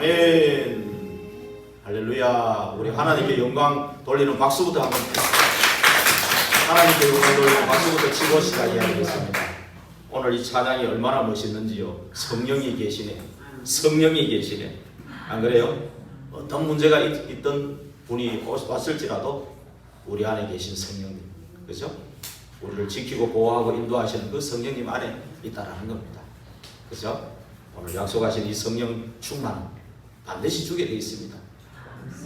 아멘. 할렐루야. 우리 하나님께 영광 돌리는 박수부터 한번 하나님께 영광 돌리는 박수부터 치고 시작해야겠습니다. 오늘 이 찬양이 얼마나 멋있는지요. 성령이 계시네. 성령이 계시네. 안 그래요? 어떤 문제가 있던 분이 왔을지라도 우리 안에 계신 성령님, 그죠? 우리를 지키고 보호하고 인도하시는 그 성령님 안에 있다라는 겁니다. 그죠? 오늘 약속하신 이 성령 충만은 반드시 주게 되어 있습니다.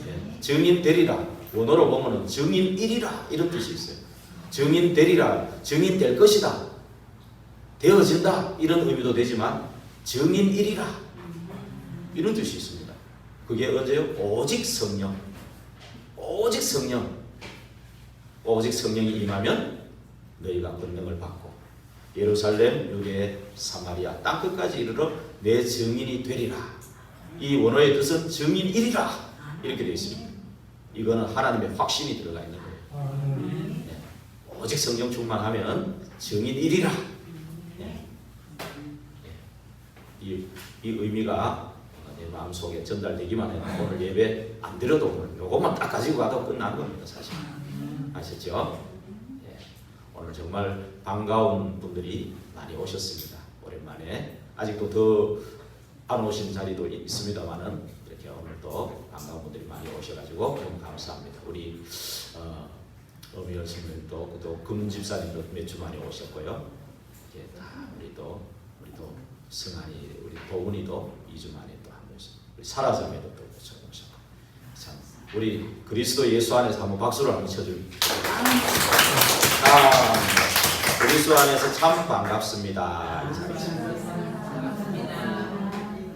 예. 증인 되리라. 원어로 보면은 증인이리라 이런 뜻이 있어요. 증인 되리라, 증인 될 것이다, 되어진다 이런 의미도 되지만 증인이리라 이런 뜻이 있습니다. 그게 언제요? 오직 성령, 오직 성령, 오직 성령이 임하면 너희가 권능을 받고 예루살렘, 유대, 사마리아 땅끝까지 이르러 내 증인이 되리라. 이 원어의 뜻은 증인이리라 이렇게 되어 있습니다. 이거는 하나님의 확신이 들어가 있는 거예요. 네. 오직 성령 충만하면 증인이리라. 네. 이 의미가 내 마음속에 전달되기만 해도 오늘 예배 안 드려도 요것만 딱 가지고 가도 끝난 겁니다. 사실 아셨죠? 네. 오늘 정말 반가운 분들이 많이 오셨습니다. 오랜만에 아직도 더 안 오신 자리도 있습니다만은 이렇게 오늘 또 반가운 분들이 많이 오셔가지고 너무 감사합니다. 우리 어미열 선생님도 또 금집사님도 몇 주 만에 오셨고요. 이제 다 우리 또 승환이 우리 도훈이도 2주 만에 또 한 번씩 우리 사라자매도 또 오셨고 참 우리 그리스도 예수 안에서 한번 박수를 한번 쳐줍니다. 그리스도 안에서 참 반갑습니다.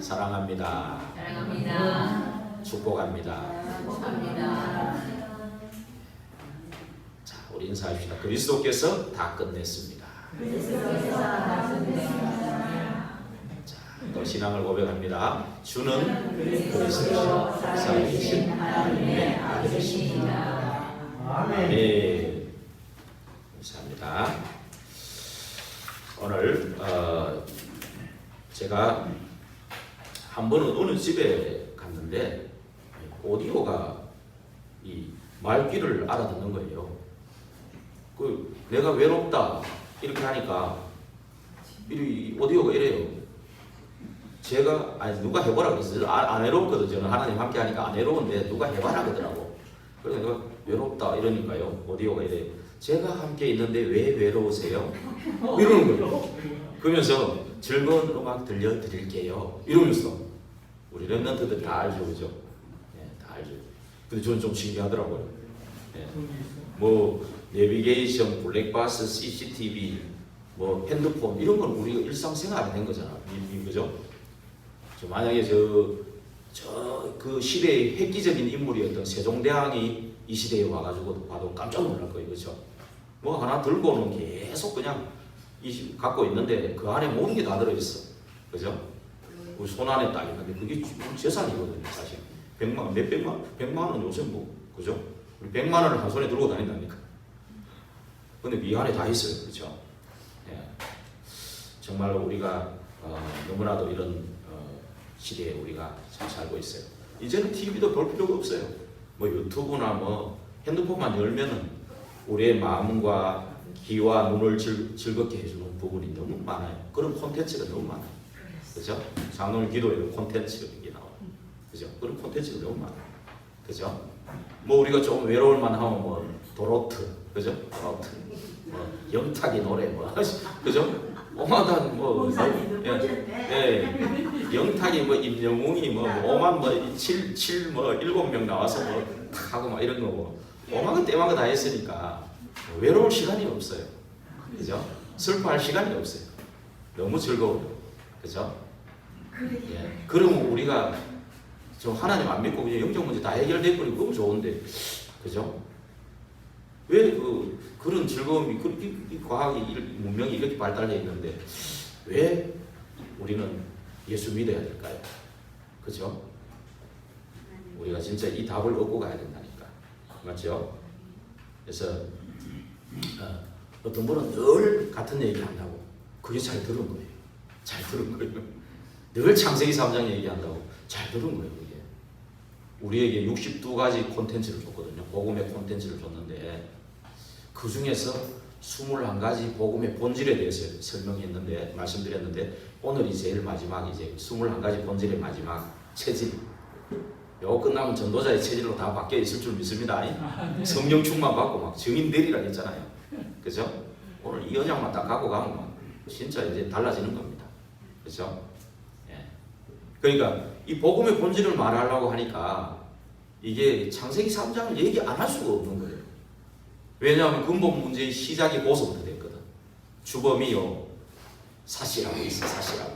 사랑합니다. 사랑합니다. 축복합니다. 축복합니다. 자, 우리 인사합시다. 그리스도께서 다 끝냈습니다. 자, 또 신앙을 고백합니다. 주는 그리스도 살아계신 하나님의 아들이십니다. 아멘. 감사합니다. 오늘 제가 한 번은 어느 집에 갔는데 오디오가 이 말귀를 알아듣는 거예요. 그 내가 외롭다 이렇게 하니까 이 오디오가 이래요. 제가 누가 해보라 그랬어요. 안 외롭거든. 저는 하나님 함께 하니까 안 외로운데 누가 해봐라 그러더라고. 그래서 내가 외롭다 이러니까요. 오디오가 이래. 제가 함께 있는데 왜 외로우세요? 이러는 거예요. 그러면서 즐거운 음악 들려드릴게요. 이러면서 우리 랩런트들 다 알죠, 그죠? 네, 다 알죠. 근데 저는 좀 신기하더라고요. 네. 뭐 내비게이션, 블랙박스, CCTV, 뭐 핸드폰 이런 건 우리가 일상생활이 된 거잖아, 그죠? 만약에 그 시대의 획기적인 인물이었던 세종대왕이 이 시대에 와가지고 봐도 깜짝 놀랄 거예요, 그죠? 뭐 하나 들고는 계속 그냥 갖고 있는데 그 안에 모든 게 다 들어있어, 그죠? 우리 손 안에 딱 있는데 그게 재산이거든요, 사실. 100만 원 요새 뭐, 그죠? 우리 100만 원을 한 손에 들고 다닌다니까. 근데 이 안에 다 있어요, 그죠? 예. 정말 우리가 너무나도 이런 시대에 우리가 잘 살고 있어요. 이제는 TV도 볼 필요가 없어요. 뭐 유튜브나 뭐 핸드폰만 열면은 우리의 마음과 귀와 눈을 즐겁게 해주는 부분이 너무 많아요. 그런 콘텐츠가 너무 많아요. 그죠? 장로님 기도에도 콘텐츠가 나와요. 그죠? 그런 콘텐츠가 너무 많아요. 그죠? 뭐 우리가 좀 외로울 만하면 뭐 도로트, 그죠? 도로트, 뭐 영탁이 노래 뭐, 그죠? 오마단 뭐, 영탁이 뭐 임영웅이 뭐 오만 뭐 7명 나와서 뭐 탁 하고 막 이런 거고 오마가 때마가 다 했으니까 외로울 시간이 없어요. 그죠? 슬퍼할 시간이 없어요. 너무 즐거워요. 그죠? 예. 그러면 우리가 저 하나님 안 믿고 그냥 영적 문제 다 해결돼 버리고 너무 좋은데, 그죠? 왜 그런 즐거움이 이 과학이 문명이 이렇게 발달해 있는데 왜 우리는 예수 믿어야 될까요? 그죠? 우리가 진짜 이 답을 얻고 가야 된다니까, 맞죠? 그래서 어떤 분은 늘 같은 얘기 한다고 그게 잘 들은 거예요. 잘 들은 거예요. 늘 창세기 3장 얘기한다고. 잘 들은 거예요. 이게 우리에게 62가지 콘텐츠를 줬거든요. 복음의 콘텐츠를 줬는데 그 중에서 21가지 복음의 본질에 대해서 설명했는데 말씀드렸는데 오늘이 제일 마지막 이제 21가지 본질의 마지막 체질. 요거 끝나면 전도자의 체질로 다 바뀌어 있을 줄 믿습니다. 성령 충만 받고 막 증인 되리라 했잖아요. 그죠? 오늘 이 언약만 딱 갖고 가면 막 진짜 이제 달라지는 겁니다. 그죠? 예. 그러니까 이 복음의 본질을 말하려고 하니까 이게 창세기 3장을 얘기 안 할 수가 없는 거예요. 왜냐하면 근본 문제의 시작이 거기서부터 됐거든. 주범이요 사시라고 있어. 사시라고.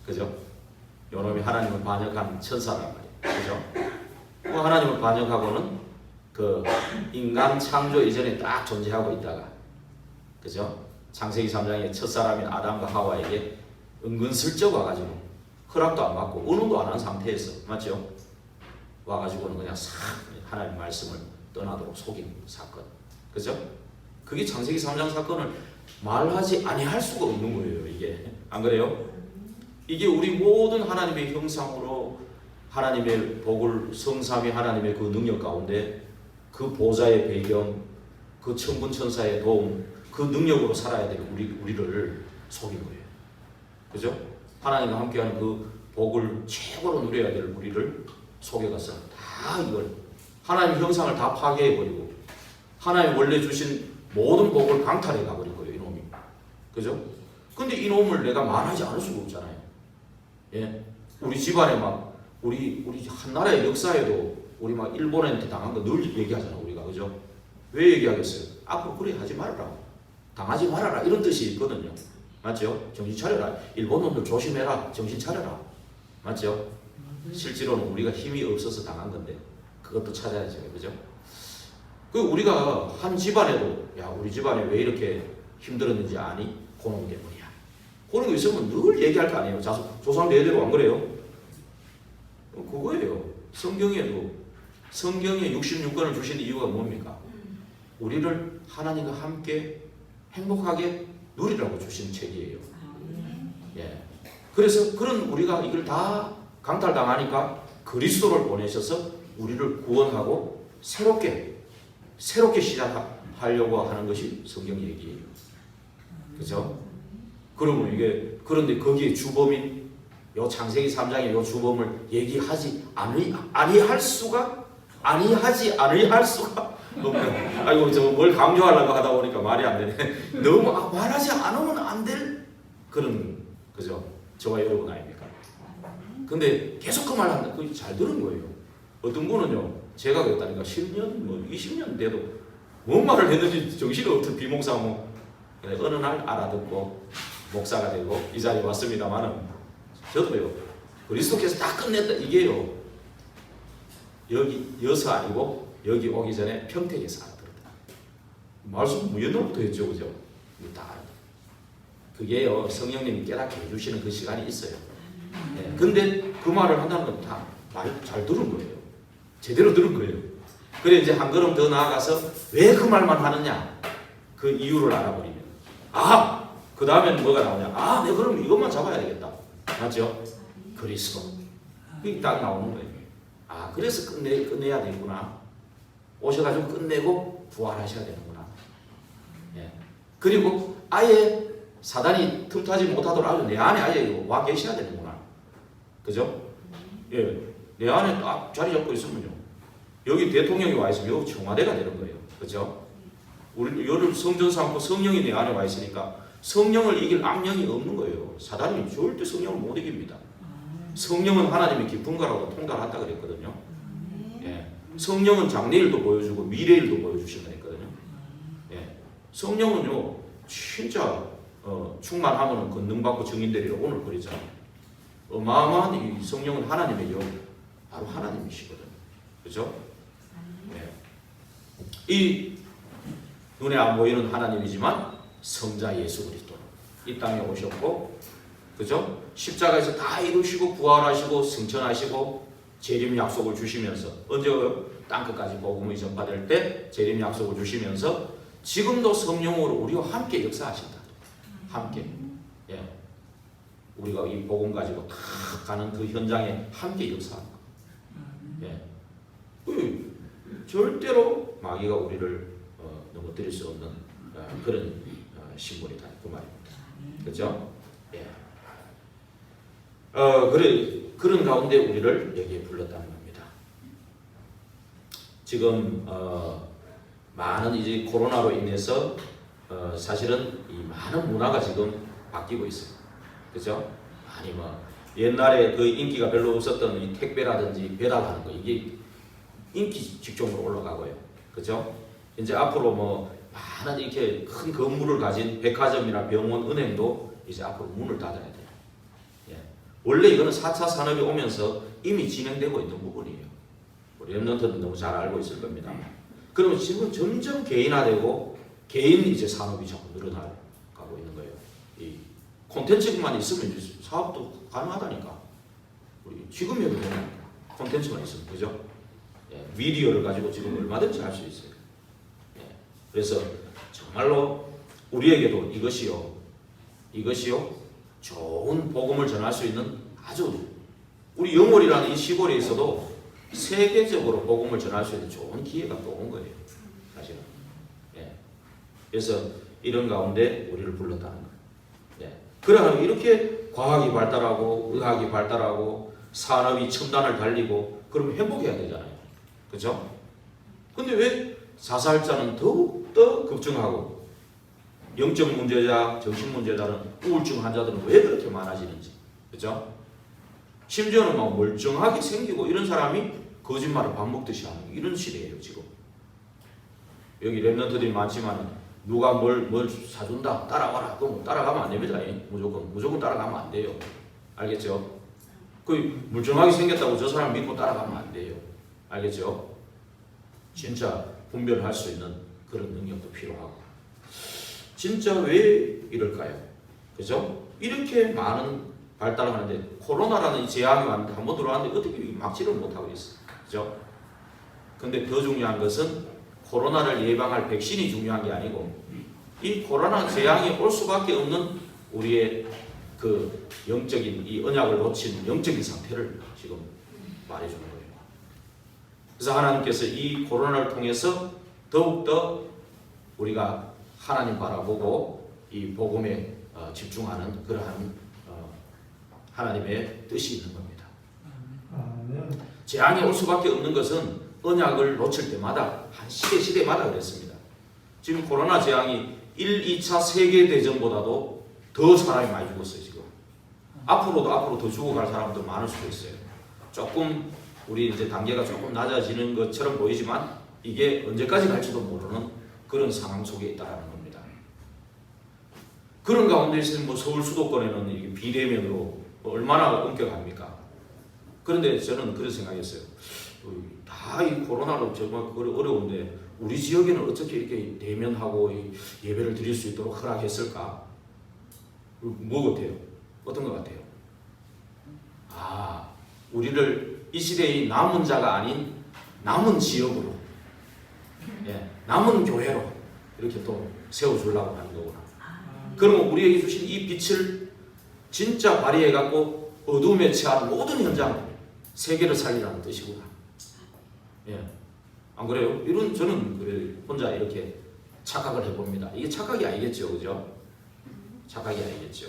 그죠? 요놈이 하나님을 반역한 천사란 말이에요. 그죠? 그 하나님을 반역하고는 그 인간 창조 이전에 딱 존재하고 있다가 그죠? 창세기 3장에 첫사람인 아담과 하와에게 은근슬쩍 와가지고 허락도 안 받고 의논도 안 한 상태에서 맞죠? 와가지고는 그냥 싹 하나님 말씀을 떠나도록 속인 사건. 그죠? 그게 창세기 3장 사건을 말하지 아니할 수가 없는 거예요. 이게 안 그래요? 이게 우리 모든 하나님의 형상으로 하나님의 복을 성삼위 하나님의 그 능력 가운데 그 보좌의 배경, 그 천군천사의 도움, 그 능력으로 살아야 될 우리를 속인 거예요. 그죠? 하나님과 함께하는 그 복을 최고로 누려야 될 우리를 속여가서 다 이걸 하나님 형상을 다 파괴해버리고 하나님 원래 주신 모든 복을 강탈해 가버릴 거예요. 이놈이. 그죠? 근데 이놈을 내가 말하지 않을 수가 없잖아요. 예. 우리 집안에 막 우리 한 나라의 역사에도 우리 막 일본한테 당한 거 늘 얘기하잖아. 우리가. 그죠? 왜 얘기하겠어요? 앞으로 그래 하지 말아라. 당하지 말아라. 이런 뜻이 있거든요. 맞죠? 정신 차려라. 일본 놈들 조심해라. 정신 차려라. 맞죠? 실제로는 우리가 힘이 없어서 당한 건데 그것도 찾아야죠. 그죠? 그 우리가 한 집안에도 야 우리 집안에 왜 이렇게 힘들었는지 아니? 그놈 때문이야. 그런 거 있으면 늘 얘기할 거 아니에요. 조상 대대로 안 그래요? 그거예요. 성경에 66권을 주신 이유가 뭡니까? 우리를 하나님과 함께 행복하게 누리라고 주신 책이에요. 예. 그래서 그런 우리가 이걸 다 강탈당하니까 그리스도를 보내셔서 우리를 구원하고 새롭게 시작하려고 하는 것이 성경 얘기예요. 그죠? 그러면 이게 그런데 거기에 주범인 요 창세기 3장의 요 주범을 얘기하지 아니할 수가 없네. 아이고 저 뭘 강조하려고 하다 보니까 말이 안 되네. 너무 말하지 않으면 안 될 그런 그죠? 저와 여러분 아닙니까? 근데 계속 그 말 한다. 그게 잘 들은 거예요. 어떤 분은요, 제가 그랬다니까 10년, 뭐 20년 돼도 뭔 말을 했는지 정신이 없던 비목사 뭐 어느 날 알아듣고 목사가 되고 이 자리에 왔습니다만은 저도요 그리스도께서 다 끝냈다 이게요 여기여서 아니고 여기 오기 전에 평택에서 알아들었다. 말씀 옛날부터 했죠, 그죠? 다 알아. 그게요 성령님이 깨닫게 해주시는 그 시간이 있어요. 네. 근데 그 말을 한다는 건 다 말 잘 들은 거예요. 제대로 들은 거예요. 그래 이제 한 걸음 더 나아가서 왜 그 말만 하느냐 그 이유를 알아버리면 그 다음에는 뭐가 나오냐 내가 그럼 이것만 잡아야 되겠다. 맞죠? 그리스도 그게 딱 나오는 거예요. 그래서 끝내야 되구나. 오셔가지고 끝내고 부활하셔야 되는구나. 예. 그리고 아예 사단이 틈타지 못하도록 아주 내 안에 아예 와 계셔야 되는구나. 그죠? 예. 내 안에 딱 자리 잡고 있으면요. 여기 대통령이 와 있으면 여기 청와대가 되는 거예요. 그죠? 우리 여를 성전 삼고 성령이 내 안에 와 있으니까 성령을 이길 악령이 없는 거예요. 사단이 절대 성령을 못 이깁니다. 성령은 하나님의 깊은 거라고 통달한다 그랬거든요. 예. 성령은 장래일도 보여주고 미래일도 보여주신다 했거든요. 예. 성령은요 진짜 충만하면 권능받고 증인되리라 오늘 그랬잖아요. 어마어마한 이 성령은 하나님의 영, 바로 하나님이시거든요. 그죠? 예. 이 눈에 안 보이는 하나님이지만 성자 예수 그리스도 이 땅에 오셨고, 그죠? 십자가에서 다 이루시고 부활하시고 승천하시고 재림 약속을 주시면서 언제 땅끝까지 복음이 전파될 때 재림 약속을 주시면서 지금도 성령으로 우리와 함께 역사하신다. 함께. 예. 우리가 이 복음 가지고 탁 가는 그 현장에 함께 역사하는 거. 예. 절대로 마귀가 우리를 넘어뜨릴 수 없는 그런 신분이다 그 말입니다. 그렇죠? 예. 그런 가운데 우리를 여기에 불렀다는 겁니다. 지금 많은 이제 코로나로 인해서 사실은 이 많은 문화가 지금 바뀌고 있어요. 그죠? 아니 뭐 옛날에 그 인기가 별로 없었던 이 택배라든지 배달하는 거 이게 인기 직종으로 올라가고요. 그죠? 이제 앞으로 뭐 많은 이렇게 큰 건물을 가진 백화점이나 병원, 은행도 이제 앞으로 문을 닫아야 돼요. 예. 원래 이거는 4차 산업이 오면서 이미 진행되고 있는 부분이에요. 우리 랩런트는 너무 잘 알고 있을 겁니다. 그러면 지금 점점 개인화되고 개인 이제 산업이 자꾸 늘어나고 있는 거예요. 이 콘텐츠만 있으면 이제 사업도 가능하다니까. 우리 지금 해도 되는 콘텐츠만 있으면 그죠? 예. 미디어를 가지고 지금 얼마든지 할 수 있어요. 예. 그래서 정말로 우리에게도 이것이요 좋은 복음을 전할 수 있는 아주 우리 영월이라는 이 시골에 있어도 세계적으로 복음을 전할 수 있는 좋은 기회가 또 온 거예요. 사실은. 예. 그래서 이런 가운데 우리를 불렀다는 거예요. 예. 그러면 이렇게 과학이 발달하고 의학이 발달하고 산업이 첨단을 달리고 그러면 행복해야 되잖아요. 그렇죠? 근데 왜 자살자는 더욱더 급증하고 영적 문제자, 정신 문제자는 우울증 환자들은 왜 그렇게 많아지는지. 그렇죠? 심지어는 막 멀쩡하게 생기고 이런 사람이 거짓말을 밥 먹듯이 하는 이런 시대예요 지금. 여기 랩런트들이 많지만 누가 뭘 사준다 따라와라 그럼 따라가면 안 됩니다. 무조건 따라가면 안 돼요. 알겠죠? 그 멀쩡하게 생겼다고 저 사람 믿고 따라가면 안 돼요. 알겠죠? 진짜 분별할 수 있는 그런 능력도 필요하고. 진짜 왜 이럴까요? 그죠? 이렇게 많은 발달을 하는데 코로나라는 이 재앙이 왔는데 한번 들어왔는데 어떻게 막지를 못하고 있어요. 그죠? 근데 더 중요한 것은 코로나를 예방할 백신이 중요한 게 아니고 이 코로나 재앙이 올 수밖에 없는 우리의 그 영적인 이 언약을 놓친 영적인 상태를 지금 말해주는 거예요. 그래서 하나님께서 이 코로나를 통해서 더욱더 우리가 하나님 바라보고 이 복음에 집중하는 그러한 하나님의 뜻이 있는 겁니다. 재앙이 올 수밖에 없는 것은 언약을 놓칠 때마다 한 시대마다 그랬습니다. 지금 코로나 재앙이 1, 2차 세계대전보다도 더 사람이 많이 죽었어요. 지금 앞으로 더 죽어갈 사람도 많을 수도 있어요. 조금 우리 이제 단계가 조금 낮아지는 것처럼 보이지만 이게 언제까지 갈지도 모르는 그런 상황 속에 있다는 겁니다. 그런 가운데서 뭐 서울 수도권에는 이게 비대면으로 얼마나 엄격합니까? 그런데 저는 그런 생각했어요. 다 이 코로나로 정말 어려운데 우리 지역에는 어떻게 이렇게 대면하고 예배를 드릴 수 있도록 허락했을까? 뭐 같아요? 어떤 것 같아요? 우리를 이 시대의 남은 자가 아닌 남은 지역으로, 남은 교회로 이렇게 또 세워주려고 하는 거구나. 그러면 우리에게 주신 이 빛을 진짜 발휘해갖고 어둠에 처한 모든 현장 세계를 살리라는 뜻이구나. 안 그래요? 저는 그래 혼자 이렇게 착각을 해봅니다. 이게 착각이 아니겠죠, 그죠? 착각이 아니겠죠.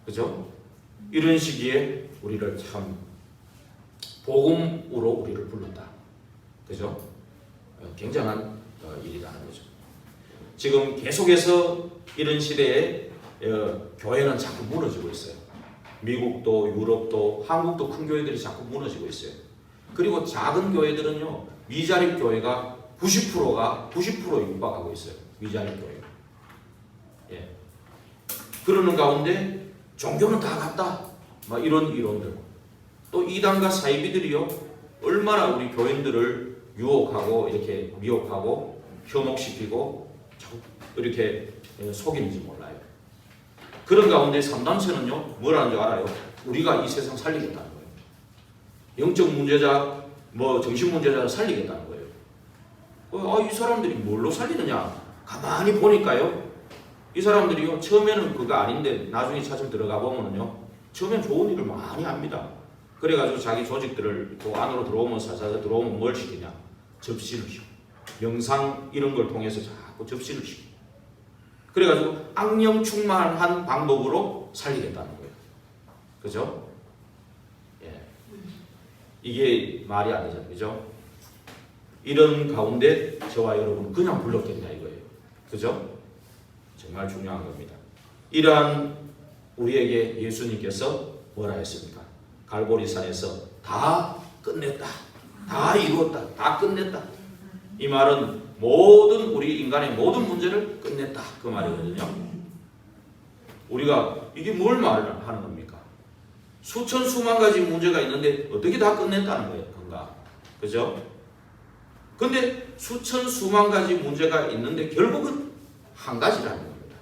그죠? 이런 시기에 우리를 참 복음으로 우리를 불렀다. 그죠? 굉장한 일이라는 거죠. 지금 계속해서 이런 시대에 교회는 자꾸 무너지고 있어요. 미국도 유럽도 한국도 큰 교회들이 자꾸 무너지고 있어요. 그리고 작은 교회들은요, 미자립 교회가 90% 육박하고 있어요. 미자립 교회. 그러는 가운데 종교는 다 같다. 막 이런 이론들. 또 이단과 사이비들이요, 얼마나 우리 교인들을 유혹하고 이렇게 미혹하고 현혹시키고 자꾸 이렇게 속이는지 몰라요. 그런 가운데 3단체는요, 뭘 하는 줄 알아요? 우리가 이 세상 살리겠다는 거예요. 영적 문제자, 정신 문제자를 살리겠다는 거예요. 이 사람들이 뭘로 살리느냐? 가만히 보니까요, 이 사람들이요, 처음에는 그거 아닌데 나중에 차츰 들어가 보면은요, 처음엔 좋은 일을 많이 합니다. 그래가지고 자기 조직들을 그 안으로 들어오면 살살 들어오면 뭘 시키냐? 접신을 시켜. 명상 이런 걸 통해서 자꾸 접신을 시켜. 그래가지고 악령 충만한 방법으로 살리겠다는 거예요. 그죠? 예. 이게 말이 안 되잖아요. 그죠? 이런 가운데 저와 여러분은 그냥 불렀겠냐 이거예요. 그죠? 정말 중요한 겁니다. 이러한 우리에게 예수님께서 뭐라 했습니까? 갈보리산에서 다 끝냈다. 다 이루었다. 다 끝냈다. 이 말은 모든 우리 인간의 모든 문제를 끝냈다. 그 말이거든요. 우리가 이게 뭘 말하는 겁니까? 수천 수만 가지 문제가 있는데 어떻게 다 끝냈다는 거예요. 건가? 그죠? 근데 수천 수만 가지 문제가 있는데 결국은 한 가지라는 겁니다.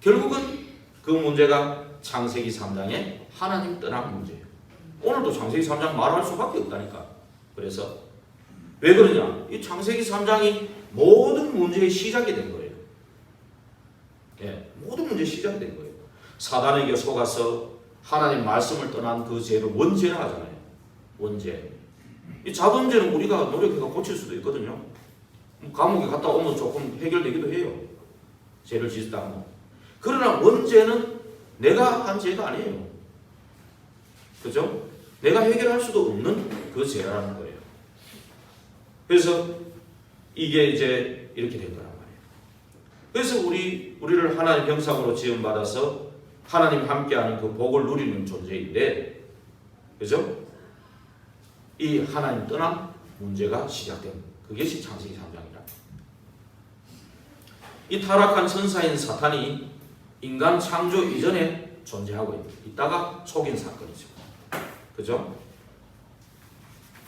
결국은 그 문제가 창세기 3장의 하나님 떠난 문제예요. 오늘도 창세기 3장 말할 수밖에 없다니까. 그래서 왜 그러냐? 이 창세기 3장이 모든 문제의 시작이 된 거예요. 예, 모든 문제의 시작이 된 거예요. 사단에게 속아서 하나님 말씀을 떠난 그 죄를 원죄라 하잖아요. 원죄. 이 작은 죄는 우리가 노력해서 고칠 수도 있거든요. 감옥에 갔다 오면 조금 해결되기도 해요. 죄를 짓다 하면. 그러나 원죄는 내가 한 죄가 아니에요. 그죠? 내가 해결할 수도 없는 그 죄라는 거예요. 그래서 이게 이제 이렇게 된 거란 말이에요. 그래서 우리를 하나님의 형상으로 지음받아서 하나님 함께하는 그 복을 누리는 존재인데, 그죠? 이 하나님 떠난 문제가 시작된 그것이 창세기 3장이라. 이 타락한 천사인 사탄이 인간 창조 이전에 존재하고 있다가 속인 사건이죠. 그죠?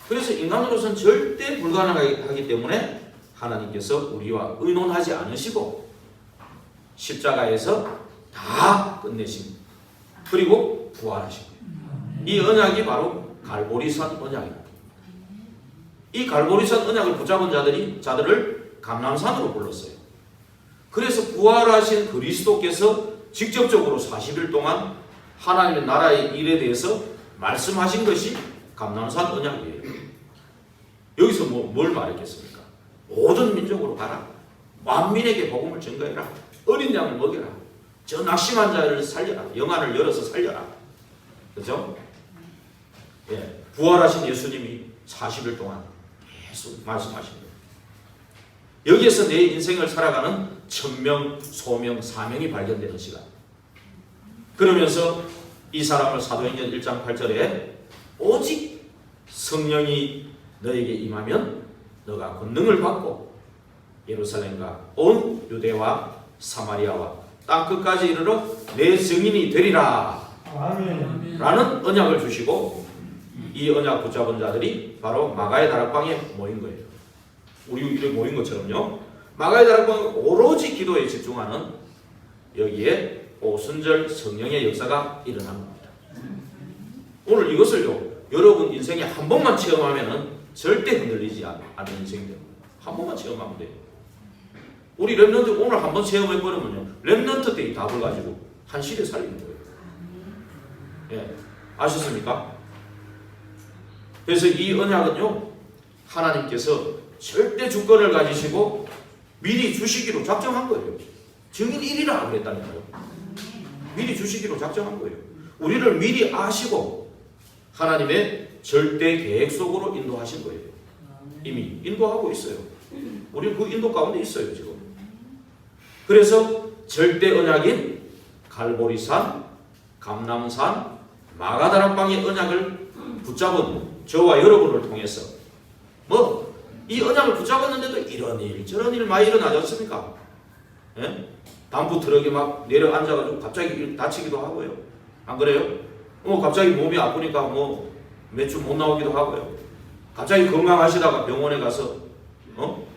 그래서 인간으로서는 절대 불가능하기 때문에 하나님께서 우리와 의논하지 않으시고 십자가에서 다 끝내신 그리고 부활하신 거예요. 이 언약이 바로 갈보리산 언약입니다. 이 갈보리산 언약을 붙잡은 자들을 감람산으로 불렀어요. 그래서 부활하신 그리스도께서 직접적으로 40일 동안 하나님의 나라의 일에 대해서 말씀하신 것이 감람산 언약이에요. 여기서 뭘 말했겠습니까? 모든 민족으로 가라. 만민에게 복음을 전가해라. 어린 양을 먹여라. 저 낙심한 자를 살려라. 영안을 열어서 살려라. 그죠? 예, 부활하신 예수님이 40일 동안 계속 말씀하신 거예요. 여기에서 내 인생을 살아가는 천명, 소명, 사명이 발견되는 시간. 그러면서 이 사람을 사도행전 1장 8절에 오직 성령이 너에게 임하면 너가 권능을 받고 예루살렘과 온 유대와 사마리아와 땅끝까지 이르러 내 증인이 되리라. 아멘. 라는 언약을 주시고 이 언약 붙잡은 자들이 바로 마가의 다락방에 모인 거예요. 우리 이렇게 모인 것처럼요. 마가의 다락방은 오로지 기도에 집중하는 여기에 오순절 성령의 역사가 일어난 겁니다. 오늘 이것을요, 여러분 인생에 한 번만 체험하면은 절대 흔들리지 않는 인생이 됩니다. 한 번만 체험하면 돼요. 우리 렘넌트 오늘 한 번 체험해버리면요, 렘넌트 때의 답을 가지고 한 시대 살리는 거예요. 예, 아셨습니까? 그래서 이 언약은요, 하나님께서 절대 주권을 가지시고 미리 주시기로 작정한 거예요. 증인 1이라 그랬다니까요. 미리 주시기로 작정한 거예요. 우리를 미리 아시고 하나님의 절대 계획 속으로 인도하신 거예요. 이미 인도하고 있어요. 우리 그 인도 가운데 있어요 지금. 그래서 절대 언약인 갈보리산, 감람산, 마가다락방의 언약을 붙잡은 저와 여러분을 통해서 이 언약을 붙잡았는데도 이런 일 저런 일 많이 일어나지 않습니까? 예? 담부 트럭에 막 내려앉아가지고 갑자기 다치기도 하고요. 안 그래요? 갑자기 몸이 아프니까 몇 주 못 나오기도 하고요. 갑자기 건강하시다가 병원에 가서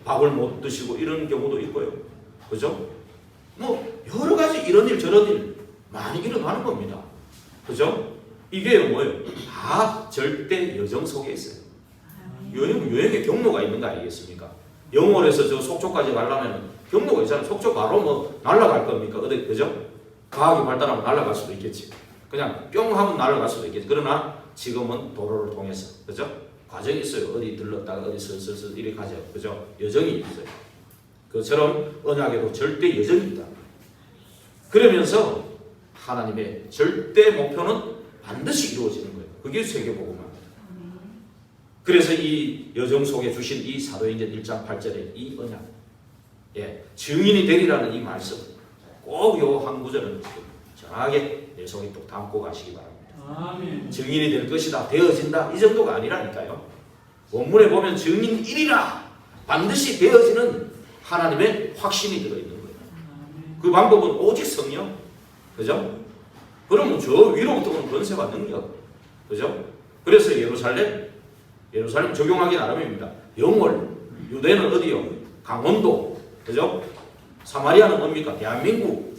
밥을 못 드시고 이런 경우도 있고요. 그죠? 여러 가지 이런 일 저런 일 많이 일어나는 겁니다. 그죠? 이게 뭐예요? 다 절대 여정 속에 있어요. 여행의 경로가 있는 거 아니겠습니까? 영월에서 저 속초까지 가려면 경로가 있잖아요. 속초 바로 뭐 날아갈 겁니까? 어디 그죠? 과학이 발달하면 날아갈 수도 있겠지. 그냥 뿅 하면 날아갈 수도 있겠지. 그러나 지금은 도로를 통해서 그죠? 과정이 있어요. 어디 들렀다가 어디 슬슬슬 이렇게 가죠. 그죠? 여정이 있어요. 그처럼 언약에도 절대 여정이 있다. 그러면서 하나님의 절대 목표는 반드시 이루어지는 거예요. 그게 세계복음화입니다. 그래서 이 여정 속에 주신 이 사도행전 1장 8절의 이 언약, 증인이 되리라는 이 말씀, 꼭 요 한 구절은 정확하게 내 속에 또 담고 가시기 바랍니다. 아멘. 증인이 될 것이다, 되어진다, 이 정도가 아니라니까요. 원문에 보면 증인이리라, 반드시 되어지는 하나님의 확신이 들어있는 거예요. 그 방법은 오직 성령, 그죠? 그러면 저 위로부터 오는 권세와 능력, 그죠? 그래서 예루살렘 적용하기 나름입니다. 영월, 유대는 어디요? 강원도, 그죠? 사마리아는 뭡니까? 대한민국,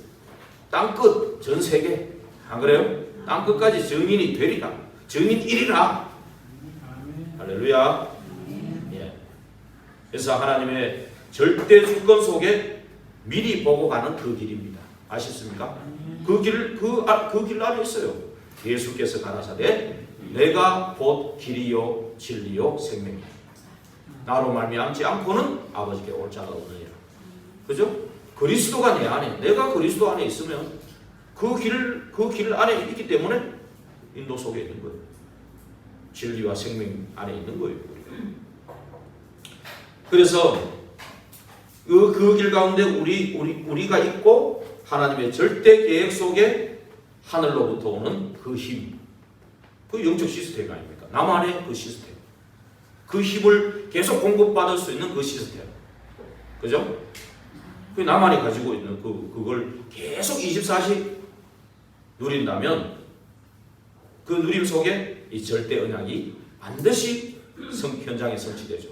땅끝, 전 세계, 안 그래요? 땅끝까지 증인이 되리라, 증인이리라. 할렐루야. 예. 그래서 하나님의 절대 주권 속에 미리 보고 가는 그 길입니다. 아셨습니까? 그 길 안에 있어요. 예수께서 가라사대 내가 곧 길이요 진리요 생명이다. 나로 말미암지 않고는 아버지께 올 자가 없느니라. 그죠? 그리스도가 내 안에, 내가 그리스도 안에 있으면 그 길 안에 있기 때문에 인도 속에 있는 거예요. 진리와 생명 안에 있는 거예요. 그래서 그 길 가운데 우리가 있고 하나님의 절대 계획 속에 하늘로부터 오는 그 힘, 그 영적 시스템 아닙니까? 나만의 그 시스템, 그 힘을 계속 공급받을 수 있는 그 시스템, 그죠? 그 나만이 가지고 있는 그걸 계속 24시 누린다면 그 누림 속에 이 절대 언약이 반드시 현장에 성취되죠.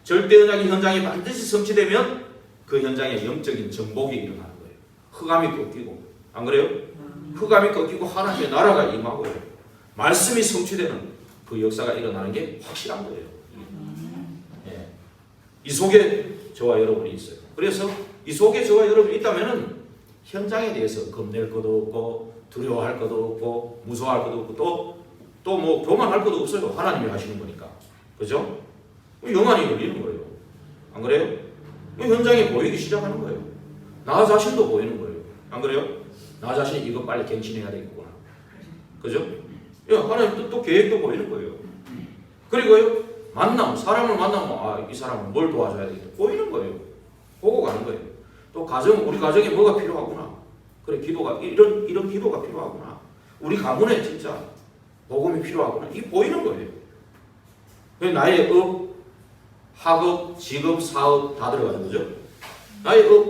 절대 언약이 현장에 반드시 성취되면 그 현장에 영적인 정복이 일어나는 거예요. 흑암이 꺾이고, 안 그래요? 흑암이 꺾이고 하나님의 나라가 임하고요. 말씀이 성취되는 그 역사가 일어나는 게 확실한 거예요. 예. 이 속에 저와 여러분이 있어요. 그래서 이 속에 저와 여러분이 있다면은 현장에 대해서 겁낼 것도 없고 두려워할 것도 없고 무서워할 것도 없고 또 뭐 교만할 것도 없어요. 하나님이 하시는 거니까. 그죠? 영안이 열리는 거예요. 안 그래요? 현장에 보이기 시작하는 거예요. 나 자신도 보이는 거예요. 안 그래요? 나 자신이 이거 빨리 갱신해야 되겠구나. 그죠? 하나님 뜻도 계획도 보이는 거예요. 그리고요, 사람을 만나면 이 사람은 뭘 도와줘야 되겠다. 보이는 거예요. 보고 가는 거예요. 또 우리 가정에 뭐가 필요하구나. 그래, 기도가 이런 기도가 필요하구나. 우리 가문에 진짜 복음이 필요하구나. 이게 보이는 거예요. 나의 업, 학업, 직업, 사업 다 들어가는 거죠. 나의 업,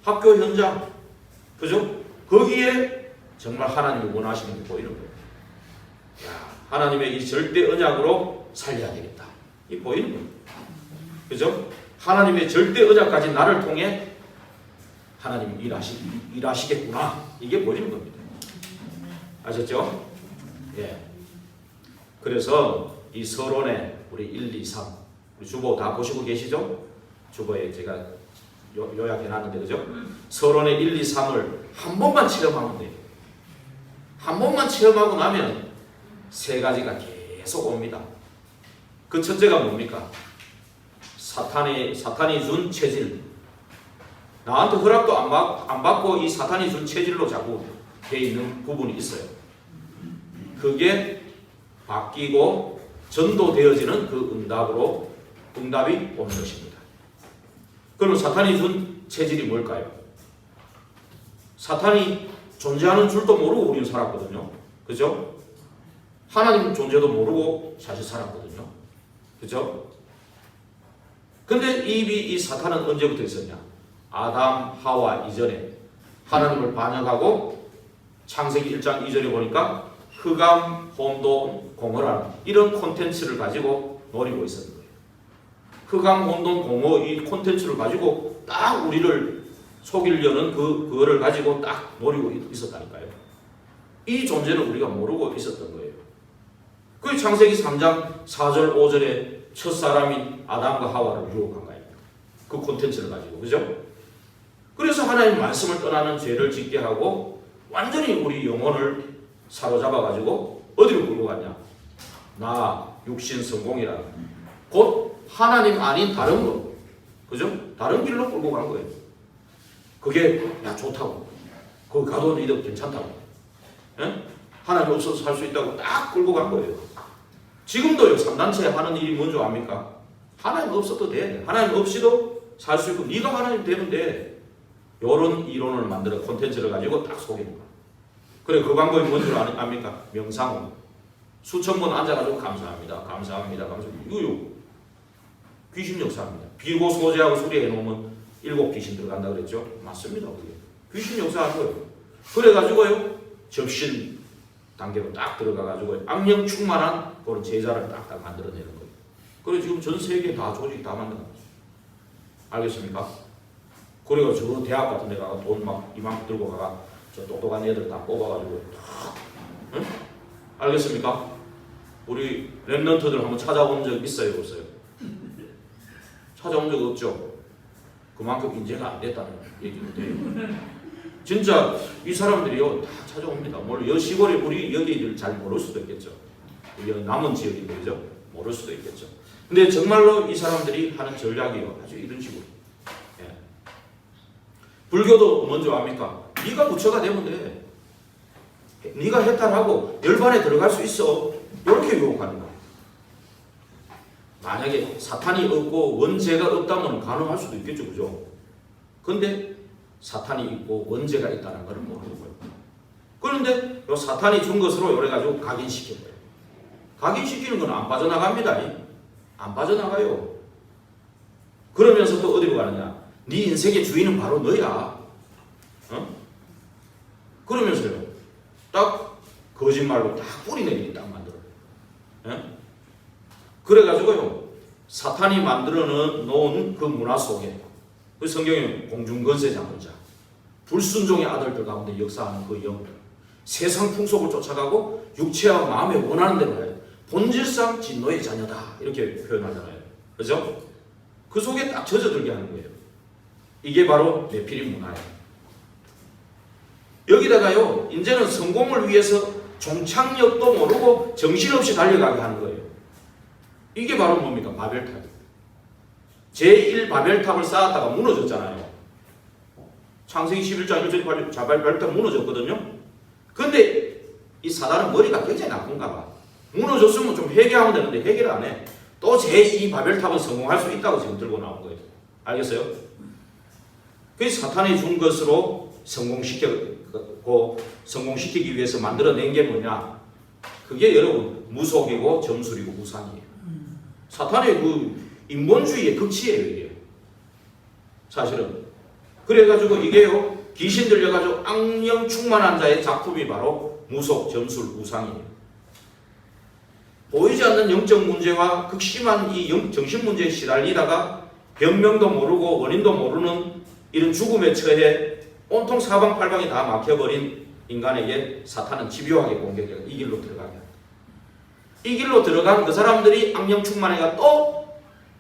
학교 현장, 그죠? 거기에 정말 하나님이 원하시는 게 보이는 거예요. 하나님의 이 절대 언약으로 살려야 되겠다. 이 보이는 거예요. 그죠? 하나님의 절대 언약까지 나를 통해 하나님이 일하시겠구나. 이게 보이는 겁니다. 아셨죠? 예. 그래서 이 서론에 우리 1, 2, 3 우리 주보 다 보시고 계시죠? 주보에 제가 요약해놨는데, 그죠? 서론의 1, 2, 3을 한 번만 체험하면 돼요. 한 번만 체험하고 나면 세 가지가 계속 옵니다. 그 첫째가 뭡니까? 사탄이 준 체질. 나한테 허락도 안 받고 이 사탄이 준 체질로 자꾸 돼 있는 부분이 있어요. 그게 바뀌고 전도되어지는 그 응답이 오는 것입니다. 그러면 사탄이 준 체질이 뭘까요? 사탄이 존재하는 줄도 모르고 우리는 살았거든요. 그죠? 하나님 존재도 모르고 사실 살았거든요. 그죠? 근데 이 사탄은 언제부터 있었냐? 아담, 하와 이전에 하나님을 반역하고 창세기 1장 2절에 보니까 흑암, 혼돈, 공허라는 이런 콘텐츠를 가지고 노리고 있었는 거예요. 흑암, 혼돈, 공허 이 콘텐츠를 가지고 딱 우리를 속이려는 그거를 가지고 딱 노리고 있었다니까요. 이 존재는 우리가 모르고 있었던 거예요. 그 창세기 3장 4절 5절에 첫사람인 아담과 하와를 유혹한 거예요. 그 콘텐츠를 가지고. 그죠? 그래서 하나님 말씀을 떠나는 죄를 짓게 하고 완전히 우리 영혼을 사로잡아 가지고 어디로 끌고 갔냐? 나 육신 성공이라. 곧 하나님 아닌 다른 거, 그죠? 다른 길로 끌고 간 거예요. 그게 야 좋다고, 거기 가도 너희들 괜찮다고, 예? 하나님 없어서 살 수 있다고 딱 끌고 간 거예요. 지금도요 3단체 하는 일이 뭔지 압니까? 하나님 없어도 돼. 하나님 없이도 살 수 있고 네가 하나님 되는데 이런 이론을 만들어 콘텐츠를 가지고 딱 속이는 거야. 그래 그 방법이 뭔 줄 압니까? 명상은 수천 번 앉아가지고 감사합니다. 감사합니다. 감사합니다. 이거요 귀신 역사입니다. 비고 소재하고 수리해 놓으면 7 귀신 들어간다 그랬죠? 맞습니다. 그게 귀신 역사한 거예요. 그래가지고요 접신 단계로 딱 들어가가지고 악령 충만한 그런 제자를 딱딱 만들어내는 거예요. 그래 지금 전 세계 다 조직 다 만든 거죠. 알겠습니까? 그리고 저 대학 같은 데 가가 돈 막 이만큼 들고 가가 저 똑똑한 애들 다 뽑아가지고 응? 알겠습니까? 우리 랩런트들 한번 찾아본 적 있어요? 없어요? 찾아온 적 없죠? 그만큼 인재가 안 됐다는 얘기도 돼요. 진짜 이 사람들이요 다 찾아옵니다. 물론 여 시골에 우리 여기들 잘 모를 수도 있겠죠. 우리 남은 지역인들이죠. 모를 수도 있겠죠. 근데 정말로 이 사람들이 하는 전략이요 아주 이런 식으로. 예. 불교도 먼저 압니까? 네가 부처가 되면 돼. 네가 해탈하고 열반에 들어갈 수 있어. 이렇게 유혹하는 거야. 만약에 사탄이 없고 원죄가 없다면 가능할 수도 있겠죠, 그죠? 근데 사탄이 있고 원죄가 있다는 것을 모르는 거예요. 그런데 요 사탄이 준 것으로 요래 가지고 각인시킨 거예요. 각인시키는 건 안 빠져나갑니다. 안 빠져나가요. 그러면서 또 어디로 가느냐? 네 인생의 주인은 바로 너야. 어? 그러면서요. 딱 거짓말로 딱 뿌리내리게 딱 만들어요. 예? 그래가지고요. 사탄이 만들어 놓은 그 문화 속에 그 성경에 공중건세 잡은 자, 불순종의 아들들 가운데 역사하는 그 영들, 세상 풍속을 쫓아가고 육체와 마음에 원하는 대로 해요. 본질상 진노의 자녀다 이렇게 표현하잖아요. 그죠? 그 속에 딱 젖어들게 하는 거예요. 이게 바로 네피림 문화예요. 여기다가요 이제는 성공을 위해서 종착역도 모르고 정신없이 달려가게 하는 거예요. 이게 바로 뭡니까? 바벨탑. 제1 바벨탑을 쌓았다가 무너졌잖아요. 창세기 11장 1절에 바벨탑 무너졌거든요. 근데 이 사단은 머리가 굉장히 나쁜가 봐. 무너졌으면 좀 회개하면 되는데 회개를 안 해. 또 제2 바벨탑은 성공할 수 있다고 지금 들고 나온 거예요. 알겠어요? 그래서 사탄이 준 것으로 성공시키기 위해서 만들어낸 게 뭐냐? 그게 여러분 무속이고 점술이고 우상이에요. 사탄의 그 인본주의의 극치예요 이게. 사실은 그래가지고 이게요 귀신 들려가지고 악령 충만한 자의 작품이 바로 무속, 점술, 우상이에요. 보이지 않는 영적 문제와 극심한 이 정신 문제에 시달리다가 병명도 모르고 원인도 모르는 이런 죽음에 처해 온통 사방팔방이 다 막혀버린 인간에게 사탄은 집요하게 공격해서 이 길로 들어가게 합니다. 이 길로 들어간 그 사람들이 악령 충만해가 또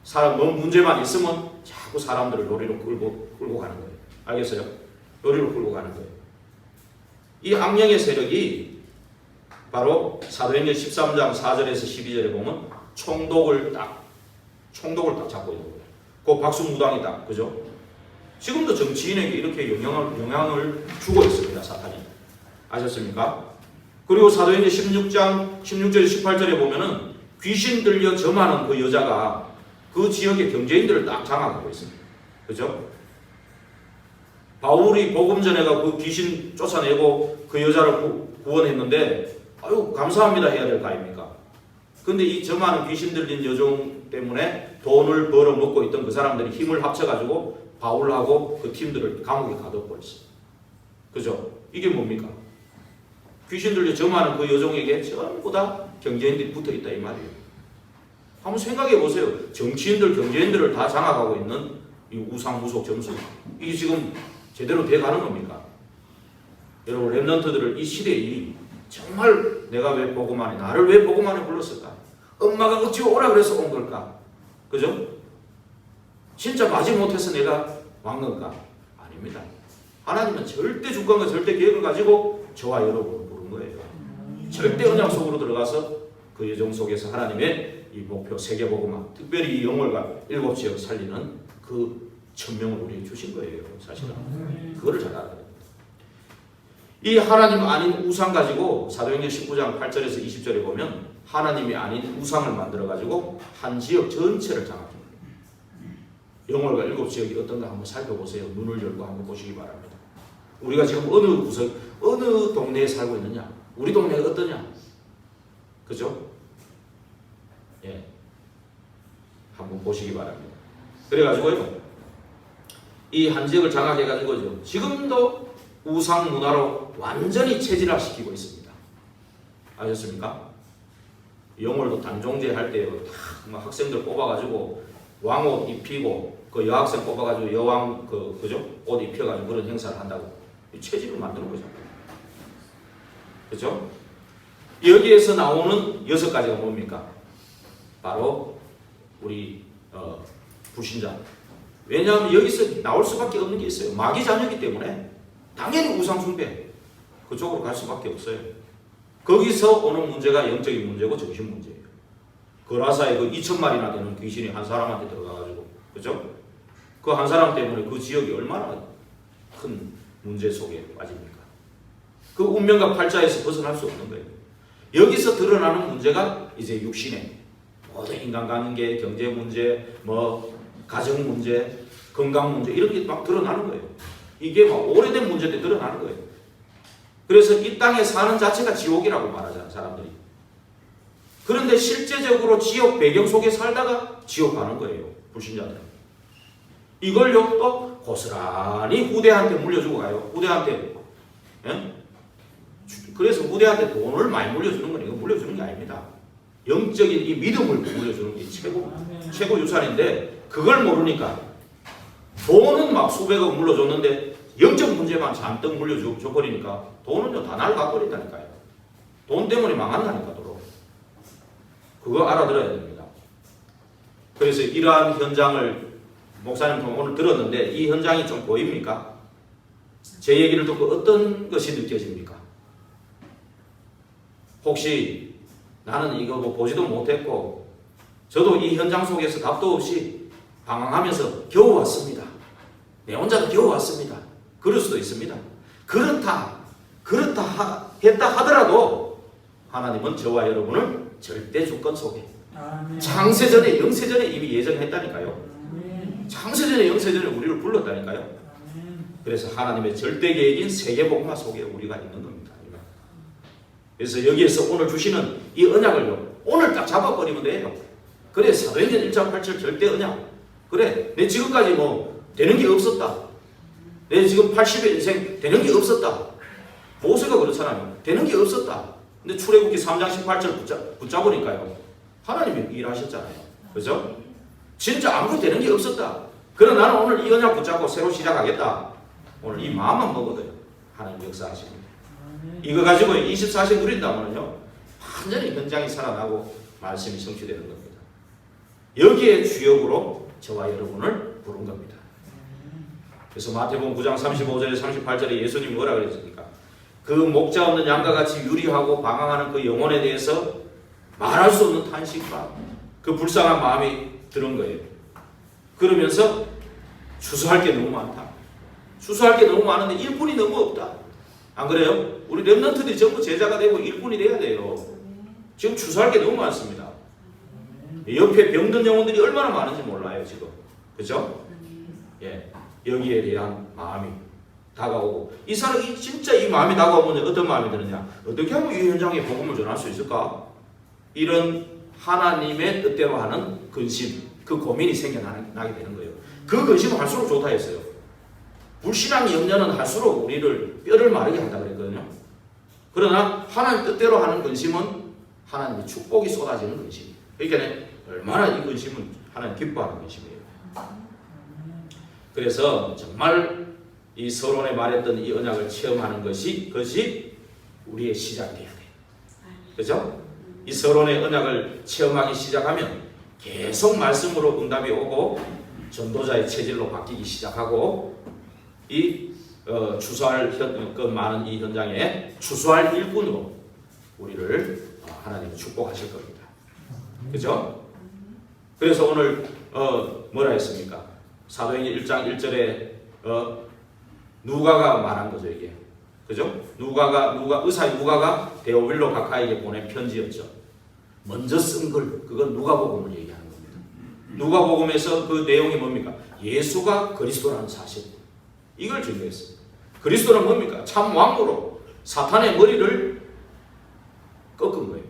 사람 뭐 문제만 있으면 자꾸 사람들을 요리로 끌고 가는 거예요. 알겠어요? 요리로 끌고 가는 거예요. 이 악령의 세력이 바로 사도행전 13장 4절에서 12절에 보면 총독을 딱 잡고 있는 거예요. 그 박수무당이 딱, 그죠? 지금도 정치인에게 이렇게 영향을 주고 있습니다, 사탄이. 아셨습니까? 그리고 사도행전 16장 16절에서 18절에 보면은 귀신 들려 점하는 그 여자가 그 지역의 경제인들을 딱 장악하고 있습니다. 그죠? 바울이 복음 전에가 그 귀신 쫓아내고 그 여자를 구원했는데 아유 감사합니다 해야 될 거 아닙니까? 근데 이 점하는 귀신 들린 여종 때문에 돈을 벌어먹고 있던 그 사람들이 힘을 합쳐가지고 바울하고 그 팀들을 감옥에 가둬버렸어요. 그죠? 이게 뭡니까? 귀신 들려 점하는 그 여종에게 전부 다 경제인들이 붙어있다 이 말이에요. 한번 생각해 보세요. 정치인들, 경제인들을 다 장악하고 있는 이 우상, 무속, 점수 이게 지금 제대로 돼가는 겁니까? 여러분 랩런트들을 이 시대에 정말 내가 왜 복음만에 나를 왜 복음만에 불렀을까? 엄마가 어찌 오라 그래서 온 걸까? 그죠? 진짜 마지 못해서 내가 왕 건가? 아닙니다. 아닙니다. 하나님은 절대 주권과 절대 계획을 가지고 저와 여러분을 부른 거예요. 절대 언약 속으로 들어가서 그 여정 속에서 하나님의 이 목표 세계복음화, 특별히 이 영월과 7지역 살리는 그 천명을 우리에게 주신 거예요. 사실은 그거를 잘 알아야 됩니다. 이 하나님 아닌 우상 가지고 사도행전 19장 8절에서 20절에 보면 하나님이 아닌 우상을 만들어 가지고 한 지역 전체를 장악합니다. 영월과 7지역이 어떤가 한번 살펴보세요. 눈을 열고 한번 보시기 바랍니다. 우리가 지금 어느 구석, 어느 동네에 살고 있느냐? 우리 동네가 어떠냐? 그죠? 예. 한번 보시기 바랍니다. 그래가지고요, 이 한 지역을 장악해가지고죠, 지금도 우상 문화로 완전히 체질화시키고 있습니다. 아셨습니까? 영월도 단종제 할 때요, 다 학생들 뽑아가지고 왕옷 입히고 그 여학생 뽑아가지고 여왕 그죠? 옷 입혀가지고 그런 행사를 한다고 체질을 만드는 거죠. 그죠? 여기에서 나오는 6가지가 뭡니까? 바로 우리 불신자. 왜냐하면 여기서 나올 수밖에 없는 게 있어요. 마귀 자녀이기 때문에 당연히 우상 숭배 그쪽으로 갈 수밖에 없어요. 거기서 오는 문제가 영적인 문제고 정신 문제예요. 거라사에 그 2,000마리나 되는 귀신이 한 사람한테 들어가가지고, 그죠? 그 한 사람 때문에 그 지역이 얼마나 큰 문제 속에 빠집니까? 그 운명과 팔자에서 벗어날 수 없는 거예요. 여기서 드러나는 문제가 이제 육신의 모든 인간관계, 경제 문제, 뭐 가정 문제, 건강 문제 이런 게 막 드러나는 거예요. 이게 막 오래된 문제 때 드러나는 거예요. 그래서 이 땅에 사는 자체가 지옥이라고 말하잖아요, 사람들이. 그런데 실제적으로 지옥 배경 속에 살다가 지옥 가는 거예요, 불신자들은. 이걸요 또 고스란히 후대한테 물려주고 가요. 후대한테. 예? 그래서 후대한테 돈을 많이 물려주는 건 이거 물려주는 게 아닙니다. 영적인 이 믿음을 물려주는 게 최고 유산인데, 그걸 모르니까 돈은 막 수백억 물려줬는데 영적 문제만 잔뜩 물려줘버리니까 돈은요 다 날아가버린다니까요. 돈 때문에 망한다니까 도로. 그거 알아들어야 됩니다. 그래서 이러한 현장을 목사님 오늘 들었는데 이 현장이 좀 보입니까? 제 얘기를 듣고 어떤 것이 느껴집니까? 혹시 나는 이거 뭐 보지도 못했고 저도 이 현장 속에서 답도 없이 방황하면서 겨우 왔습니다. 내 혼자도 겨우 왔습니다. 그럴 수도 있습니다. 그렇다 했다 하더라도 하나님은 저와 여러분을 절대 주권 속에 창세전에 영세전에 이미 예정했다니까요. 창세전에 영세전에 우리를 불렀다니까요. 그래서 하나님의 절대 계획인 세계복음화 속에 우리가 있는 겁니다. 그래서 여기에서 오늘 주시는 이 언약을요 오늘 딱 잡아버리면 돼요. 그래 사도행전 1장 8절 절대 언약. 그래 내 지금까지 뭐 되는 게 없었다. 내 지금 80의 인생 되는 게 없었다. 모세가 그렇잖아요. 되는 게 없었다. 근데 출애굽기 3장 18절 붙잡으니까요 하나님이 일하셨잖아요. 그죠? 진짜 아무것도 되는 게 없었다. 그러나 나는 오늘 이 언약 붙잡고 새로 시작하겠다. 오늘 이 마음만 먹어도요 하나님 역사하십니다. 이거 가지고 24시 누린다면요 완전히 현장이 살아나고 말씀이 성취되는 겁니다. 여기에 주역으로 저와 여러분을 부른 겁니다. 그래서 마태복음 9장 35절에 38절에 예수님이 뭐라 그랬습니까? 그 목자 없는 양과 같이 유리하고 방황하는 그 영혼에 대해서 말할 수 없는 탄식과 그 불쌍한 마음이 드는 거예요. 그러면서 추수할 게 너무 많다. 추수할 게 너무 많은데 일꾼이 너무 없다. 안 그래요? 우리 렘넌트들이 전부 제자가 되고 일꾼이 돼야 돼요. 지금 추수할 게 너무 많습니다. 옆에 병든 영혼들이 얼마나 많은지 몰라요 지금. 그죠? 예, 여기에 대한 마음이 다가오고 이 사람이 진짜 이 마음이 다가오면 어떤 마음이 드느냐? 어떻게 하면 이 현장에 복음을 전할 수 있을까? 이런 하나님의 뜻대로 하는 근심, 그 고민이 생겨나게 되는 거예요. 그 근심은 할수록 좋다 했어요. 불신앙 염려는 할수록 우리를 뼈를 마르게 한다 그랬거든요. 그러나 하나님 뜻대로 하는 근심은 하나님의 축복이 쏟아지는 근심. 그러니까 얼마나 이 근심은 하나님 기뻐하는 근심이에요. 그래서 정말 이 서론에 말했던 이 언약을 체험하는 것이 우리의 시작이 돼야 돼요. 그죠? 이 서론의 언약을 체험하기 시작하면 계속 말씀으로 응답이 오고 전도자의 체질로 바뀌기 시작하고 이 추수할 그 많은 이 현장에 추수할 일꾼으로 우리를 하나님이 축복하실 겁니다. 그죠? 그래서 오늘 뭐라 했습니까? 사도행전 1장 1절에 누가가 말한 거죠, 이게. 그죠? 의사 누가가 데오빌로 각하에게 보낸 편지였죠. 먼저 쓴 글, 그건 누가복음을 얘기하는 겁니다. 누가복음에서 그 내용이 뭡니까? 예수가 그리스도라는 사실. 이걸 증거했어요. 그리스도는 뭡니까? 참 왕으로 사탄의 머리를 꺾은 거예요.